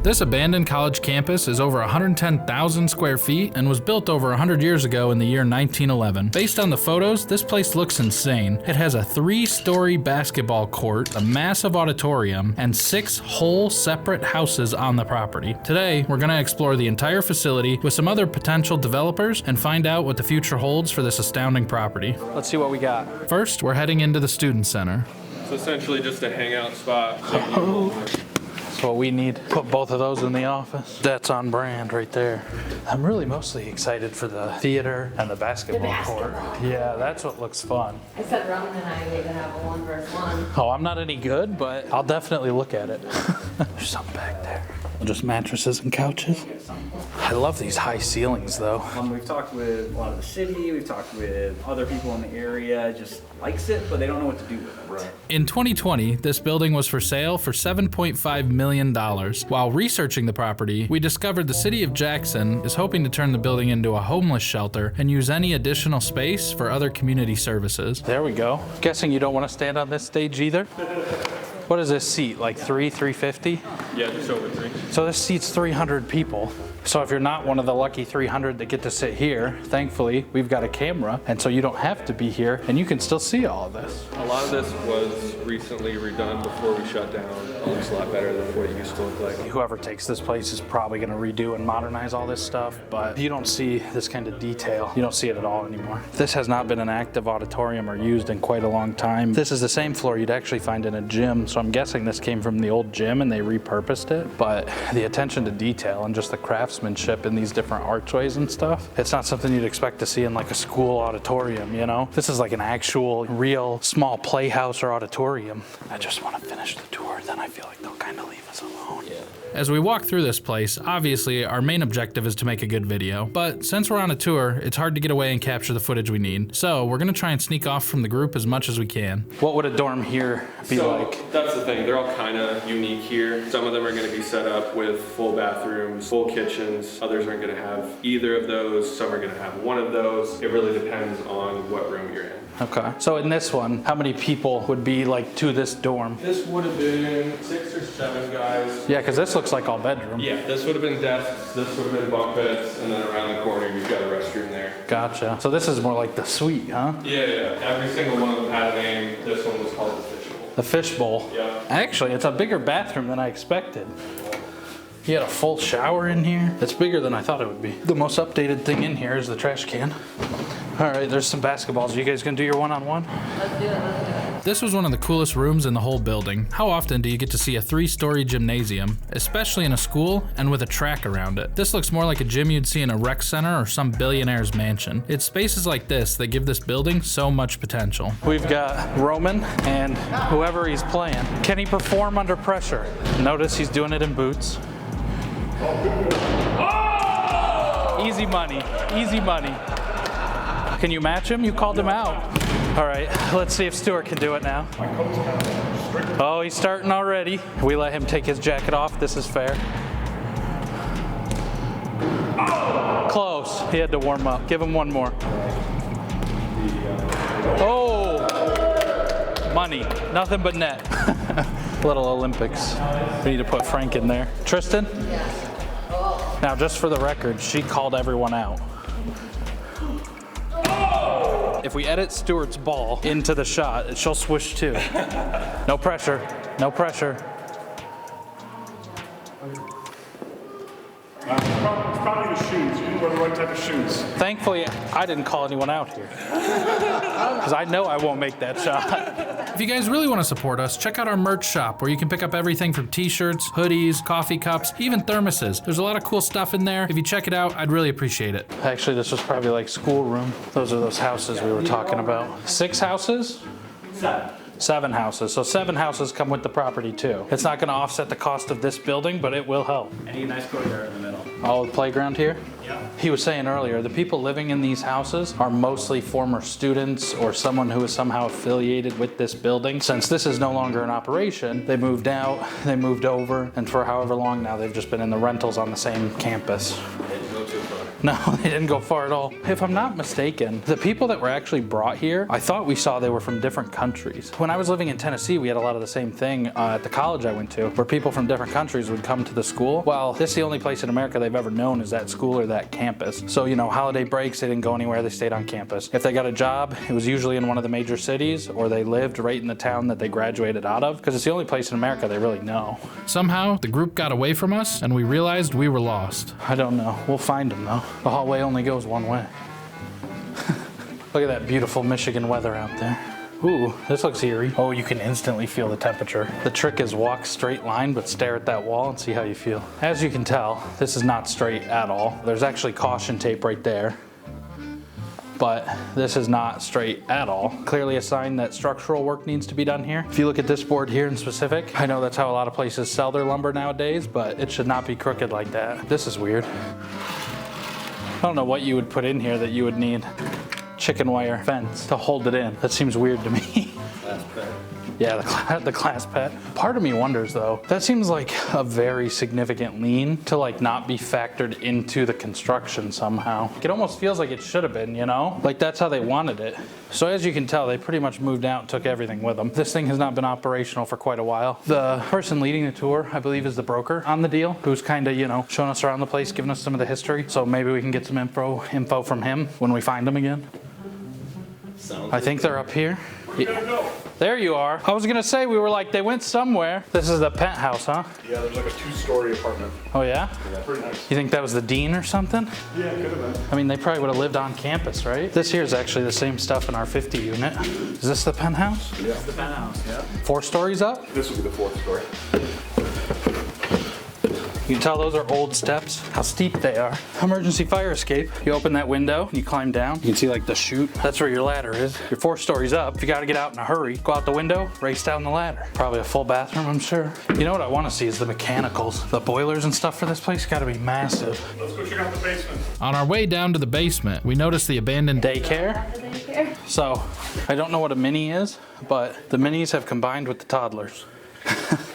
This abandoned college campus is over 110,000 square feet and was built over 100 years ago in the year 1911. Based on the photos, this place looks insane. It has a 3-story basketball court, a massive auditorium, and 6 whole separate houses on the property. Today, we're going to explore the entire facility with some other potential developers and find out what the future holds for this astounding property. Let's see what we got. First, we're heading into the student center. It's essentially just a hangout spot. That's what we need. Put both of those in the office. That's on brand right there. I'm really mostly excited for the theater and the basketball court. Yeah, that's what looks fun. I said Roman and I need to have a 1-versus-1. Oh, I'm not any good, but I'll definitely look at it. There's something back there. Just mattresses and couches. I love these high ceilings though. We've talked with a lot of the city, we've talked with other people in the area, just likes it, but they don't know what to do with it. Right. In 2020, this building was for sale for $7.5 million. While researching the property, we discovered the city of Jackson is hoping to turn the building into a homeless shelter and use any additional space for other community services. There we go. Guessing you don't want to stand on this stage either? What does this seat, like 350? Yeah, just over 3. So this seats 300 people. So if you're not one of the lucky 300 that get to sit here, thankfully, we've got a camera, and so you don't have to be here, and you can still see all of this. A lot of this was recently redone before we shut down. It looks a lot better than what it used to look like. Whoever takes this place is probably gonna redo and modernize all this stuff, but you don't see this kind of detail. You don't see it at all anymore. This has not been an active auditorium or used in quite a long time. This is the same floor you'd actually find in a gym, so I'm guessing this came from the old gym and they repurposed it, but the attention to detail and just the craftsmanship in these different archways and stuff, it's not something you'd expect to see in like a school auditorium, you know? This is like an actual, real, small playhouse or auditorium. I just want to finish the tour, then I feel like they'll kind of leave us alone. Yeah. As we walk through this place, obviously our main objective is to make a good video, but since we're on a tour, it's hard to get away and capture the footage we need. So we're gonna try and sneak off from the group as much as we can. What would a dorm here be like? That's the thing, they're all kind of unique here. Some of them are gonna be set up with full bathrooms, full kitchens. Others aren't gonna have either of those. Some are gonna have one of those. It really depends on what room you're in. Okay. So in this one, how many people would be like to this dorm? This would have been 6 or 7 guys. Yeah, because this looks like all bedroom. Yeah, this would have been desks, this would have been bunk beds, and then around the corner you've got a restroom there. Gotcha. So this is more like the suite, huh? Yeah. Every single one of them had a name. This one was called the Fishbowl. The Fishbowl. Yeah. Actually, it's a bigger bathroom than I expected. You had a full shower in here. It's bigger than I thought it would be. The most updated thing in here is the trash can. All right, there's some basketballs. You guys gonna do your one-on-one? Let's do it. This was one of the coolest rooms in the whole building. How often do you get to see a 3-story gymnasium, especially in a school and with a track around it? This looks more like a gym you'd see in a rec center or some billionaire's mansion. It's spaces like this that give this building so much potential. We've got Roman and whoever he's playing. Can he perform under pressure? Notice he's doing it in boots. Easy money, easy money. Can you match him? You called him out. All right, let's see if Stuart can do it now. Oh, he's starting already. We let him take his jacket off. This is fair. Close. He had to warm up. Give him one more. Oh, money. Nothing but net. Little Olympics. We need to put Frank in there. Tristan? Yeah. Now, just for the record, she called everyone out. If we edit Stuart's ball into the shot, she'll swish too. No pressure, no pressure. It's probably the shoes. You didn't wear the right type of shoes. Thankfully, I didn't call anyone out here. Because I know I won't make that shot. If you guys really want to support us, check out our merch shop where you can pick up everything from t-shirts, hoodies, coffee cups, even thermoses. There's a lot of cool stuff in there. If you check it out, I'd really appreciate it. Actually, this was probably like schoolroom. Those are those houses we were talking about. 6 houses? 7 houses. So 7 houses come with the property too. It's not going to offset the cost of this building, but it will help. Any nice courtyard in the middle. Oh, the playground here? Yeah. He was saying earlier, the people living in these houses are mostly former students or someone who is somehow affiliated with this building. Since this is no longer in operation, they moved out, they moved over, and for however long now they've just been in the rentals on the same campus. It's no too far. No, they didn't go far at all. If I'm not mistaken, the people that were actually brought here, I thought we saw they were from different countries. When I was living in Tennessee, we had a lot of the same thing at the college I went to, where people from different countries would come to the school. Well, this is the only place in America they've ever known is that school or that campus. So, you know, holiday breaks, they didn't go anywhere, they stayed on campus. If they got a job, it was usually in one of the major cities, or they lived right in the town that they graduated out of, because it's the only place in America they really know. Somehow, the group got away from us, and we realized we were lost. I don't know. We'll find them though. The hallway only goes one way. Look at that beautiful Michigan weather out there. Ooh, this looks eerie. Oh, you can instantly feel the temperature. The trick is walk straight line, but stare at that wall and see how you feel. As you can tell, this is not straight at all. There's actually caution tape right there. But this is not straight at all. Clearly a sign that structural work needs to be done here. If you look at this board here in specific, I know that's how a lot of places sell their lumber nowadays, but it should not be crooked like that. This is weird. I don't know what you would put in here that you would need chicken wire fence to hold it in. That seems weird to me. Yeah, the class pet. Part of me wonders though, that seems like a very significant lien to like not be factored into the construction somehow. It almost feels like it should have been, you know? Like that's how they wanted it. So as you can tell, they pretty much moved out and took everything with them. This thing has not been operational for quite a while. The person leading the tour, I believe, is the broker on the deal, who's kind of, you know, showing us around the place, giving us some of the history. So maybe we can get some info from him when we find him again. I think they're up here. Where you gonna go? There you are. I was gonna say, we were like, they went somewhere. This is the penthouse, huh? Yeah, there's like a 2-story apartment. Oh yeah? Yeah, pretty nice. You think that was the dean or something? Yeah, it could have been. I mean, they probably would have lived on campus, right? This here is actually the same stuff in our 50 unit. Is this the penthouse? Yeah. The penthouse, yeah. 4 stories up? This will be the 4th story. You can tell those are old steps, how steep they are. Emergency fire escape. You open that window, you climb down. You can see like the chute. That's where your ladder is. You're 4 stories up. If you gotta get out in a hurry, go out the window, race down the ladder. Probably a full bathroom, I'm sure. You know what I wanna see is the mechanicals. The boilers and stuff for this place gotta be massive. Let's go check out the basement. On our way down to the basement, we noticed the abandoned Daycare. So, I don't know what a mini is, but the minis have combined with the toddlers.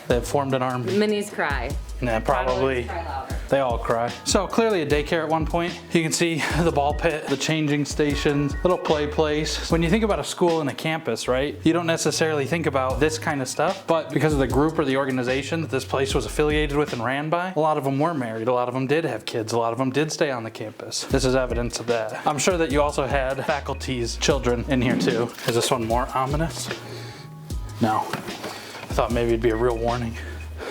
They have formed an army. Minis cry. Yeah, probably. Cry louder. They all cry. So clearly a daycare at one point. You can see the ball pit, the changing stations, little play place. When you think about a school and a campus, right? You don't necessarily think about this kind of stuff, but because of the group or the organization that this place was affiliated with and ran by, a lot of them were married, a lot of them did have kids, a lot of them did stay on the campus. This is evidence of that. I'm sure that you also had faculty's children in here too. Is this one more ominous? No. I thought maybe it'd be a real warning.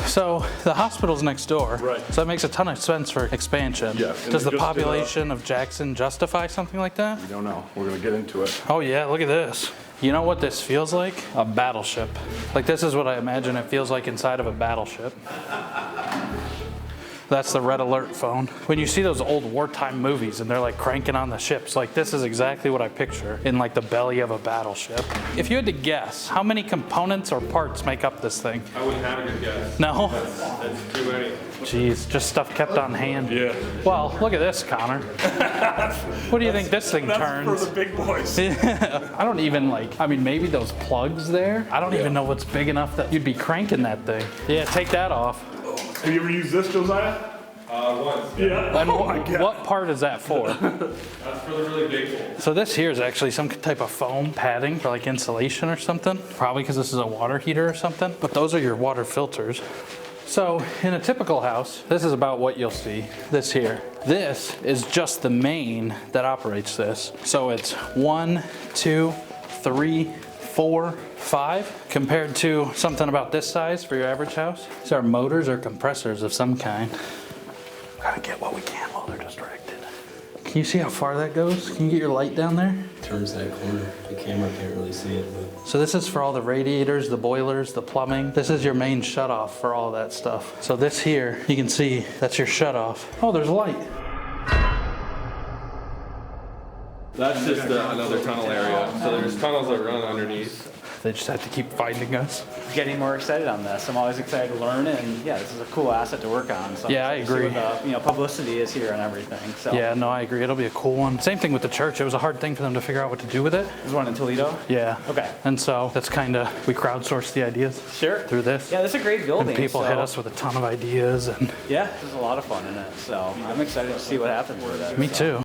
So the hospital's next door. Right. So that makes a ton of sense for expansion. Yeah, and Does they the just did population of Jackson justify something like that? We don't know. We're gonna get into it. Oh yeah, look at this. You know what this feels like? A battleship. Like this is what I imagine it feels like inside of a battleship. That's the red alert phone. When you see those old wartime movies and they're like cranking on the ships, like this is exactly what I picture in like the belly of a battleship. If you had to guess, how many components or parts make up this thing? I wouldn't have a good guess. No? That's too many. Jeez, just stuff kept on hand. Yeah. Well, look at this, Connor. What do you think this thing That's turns? for the big boys. I don't even like, I mean, maybe those plugs there. I don't even know what's big enough that you'd be cranking that thing. Yeah, take that off. Have you ever used this, Josiah? Once. Yeah. And Oh my God. what part is that for? That's for the really big ones. So this here is actually some type of foam padding for like insulation or something. Probably because this is a water heater or something. But those are your water filters. So in a typical house, this is about what you'll see. This here. This is just the main that operates this. So it's 1, 2, 3, 4, 5, compared to something about this size for your average house. These are motors or compressors of some kind. Gotta get what we can while they're distracted. Can you see how far that goes? Can you get your light down there? Turns that corner. The camera can't really see it, but So this is for all the radiators, the boilers, the plumbing. This is your main shutoff for all that stuff. So this here, you can see that's your shutoff. Oh, there's light. That's just another tunnel area. So there's tunnels that run underneath. They just have to keep finding us. Getting more excited on this. I'm always excited to learn, and yeah, this is a cool asset to work on. So Yeah, I I'm excited to see agree. what the, publicity is here and everything. So Yeah, no, I agree. It'll be a cool one. Same thing with the church. It was a hard thing for them to figure out what to do with it. there's one in Toledo. Yeah. Okay. And so that's kind of, we crowdsourced the ideas Sure. through this. Yeah, this is a great building. And people so, hit us with a ton of ideas, and Yeah, there's a lot of fun in it. So I'm excited to see what happens with it. me so. too.